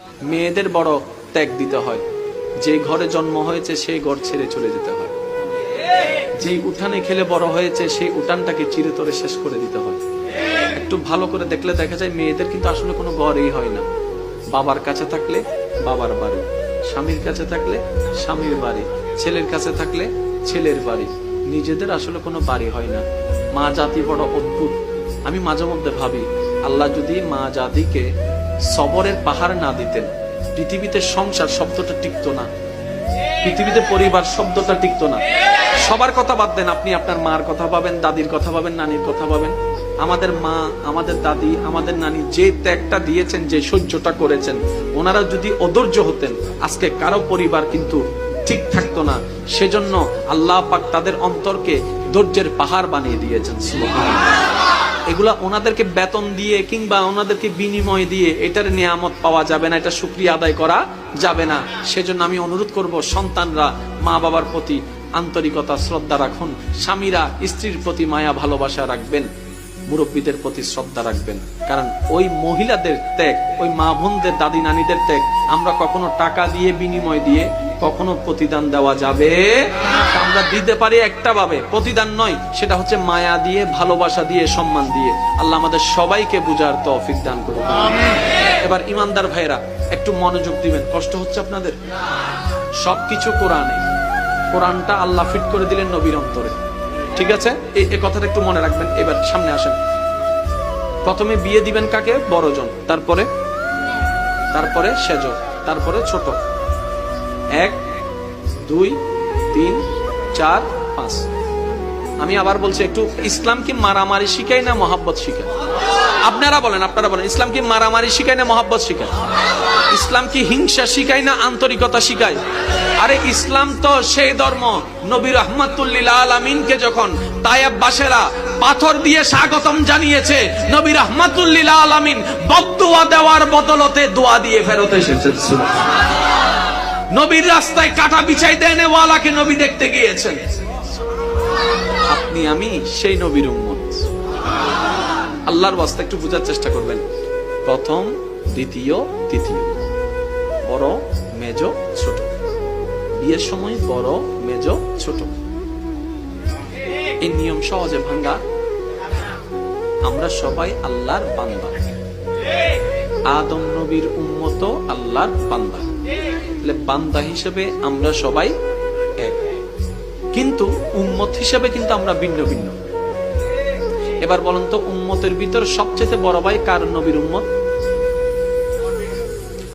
মেয়েদের বড় ত্যাগ দিতে হয়, যে ঘরে জন্ম হয়েছে সেই ঘর ছেড়ে চলে যেতে হয়, যেই উঠানে খেলে বড় হয়েছে সেই উঠানটাকে চিরতরে শেষ করে দিতে হয়। একটু ভালো করে দেখলে দেখা যায় মেয়েদের কিন্তু আসলে কোনো ঘরই হয় না। বাবার কাছে থাকলে বাবার বাড়ি, স্বামীর কাছে থাকলে স্বামীর বাড়ি, ছেলের কাছে থাকলে ছেলের বাড়ি, নিজেদের আসলে কোনো বাড়ি হয় না। মা জাতি বড় অদ্ভুত। আমি মাঝে মধ্যে ভাবি, আল্লাহ যদি মা জাতিকে সবরের পাহাড় না দিতেন, পৃথিবীতে সংসার শব্দটা টিকতো না, পৃথিবীতে পরিবার শব্দটা টিকতো না। সবার কথা বাদ দেন, আপনি আপনার মার কথা পাবেন, দাদির কথা পাবেন, নানির কথা পাবেন। আমাদের মা, আমাদের দাদি, আমাদের নানি যে ত্যাগটা দিয়েছেন, যে সহ্যটা করেছেন, ওনারা যদি অধৈর্য হতেন আজকে কারো পরিবার কিন্তু ঠিক থাকতো না। সেজন্য আল্লাহ পাক তাদের অন্তরকে ধৈর্যের পাহাড় বানিয়ে দিয়েছেন। সুবহানাল্লাহ। এগুলা ওনাদেরকে বেতন দিয়ে কিংবা ওনাদেরকে বিনিময় দিয়ে এটার নিয়ামত পাওয়া যাবে না, এটা শুকরিয়া আদায় করা যাবে না। সেজন্য আমি অনুরোধ করব, সন্তানরা মা বাবার প্রতি আন্তরিকতা শ্রদ্ধা রাখুন, স্বামীরা স্ত্রীর প্রতি মায়া ভালোবাসা রাখবেন, মুরব্বীদের প্রতি শ্রদ্ধা রাখবেন। কারণ ওই মহিলাদের ত্যাগ, ওই মা বোনদের, দাদি নানিদের ত্যাগ আমরা কখনো টাকা দিয়ে বিনিময় দিয়ে কখনো প্রতিদান দেওয়া যাবে। আমরা দিতে পারি একটা ভাবে, প্রতিদান নয়, সেটা হচ্ছে মায়া দিয়ে, ভালোবাসা দিয়ে, সম্মান দিয়ে। আল্লাহ আমাদের সবাইকে বুঝার তৌফিক দান করুন। এবার ইমানদার ভাইরা একটু মনোযোগ দিবেন। কষ্ট হচ্ছে আপনাদের? সবকিছু কোরআনে, কোরআনটা আল্লাহ ফিট করে দিলেন নবীর অন্তরে, ঠিক আছে? এই কথাটা একটু মনে রাখবেন। এবার সামনে আসেন। প্রথমে বিয়ে দিবেন কাকে? বড়জন, তারপরে সেজ, তারপরে ছোট। 1 2 3 4 5। আমি আবার বলছি, একটু ইসলাম কি মারামারি শিখায় না মহাব্বত শিখায়? আপনারা বলেন ইসলাম কি মারামারি শিখায় না মহাব্বত শিখায়? ইসলাম কি হিংসা শিখায় না আন্তরিকতা শিখায়? আরে ইসলাম তো সেই ধর্ম, নবী রাহমাতুল লিল আলামিনকে যখন তায়েববাসীরা পাথর দিয়ে স্বাগতম জানিয়েছে, নবী রাহমাতুল লিল আলামিন বদদুয়া দেওয়ার বদলতে দোয়া দিয়ে ফেরত এসেছেন। সুবহানাল্লাহ। নবীর রাস্তায় কাটা বিছাই দেন ওয়ালাকে নবী দেখতে গিয়েছেন। আপনি আমি সেই নবীর উম্মত। আল্লাহর ওয়াস্তে একটু বোঝার চেষ্টা করবেন। প্রথম, দ্বিতীয়, তৃতীয়, বড়, মেজ, ছোট। বিয়ের সময় বড়, মেজ, ছোট, এই নিয়ম সহজে ভাঙ্গা। আমরা সবাই আল্লাহর বান্দা, আদম নবীর উম্মত, আল্লাহর বান্দা। বান্দা হিসেবে আমরা সবাই এক, কিন্তু উম্মত হিসেবে কিন্তু আমরা ভিন্ন ভিন্ন। এবার বলেন তো, উম্মতের ভিতর সবচেয়ে বড় ভাই কার নবীর উম্মত?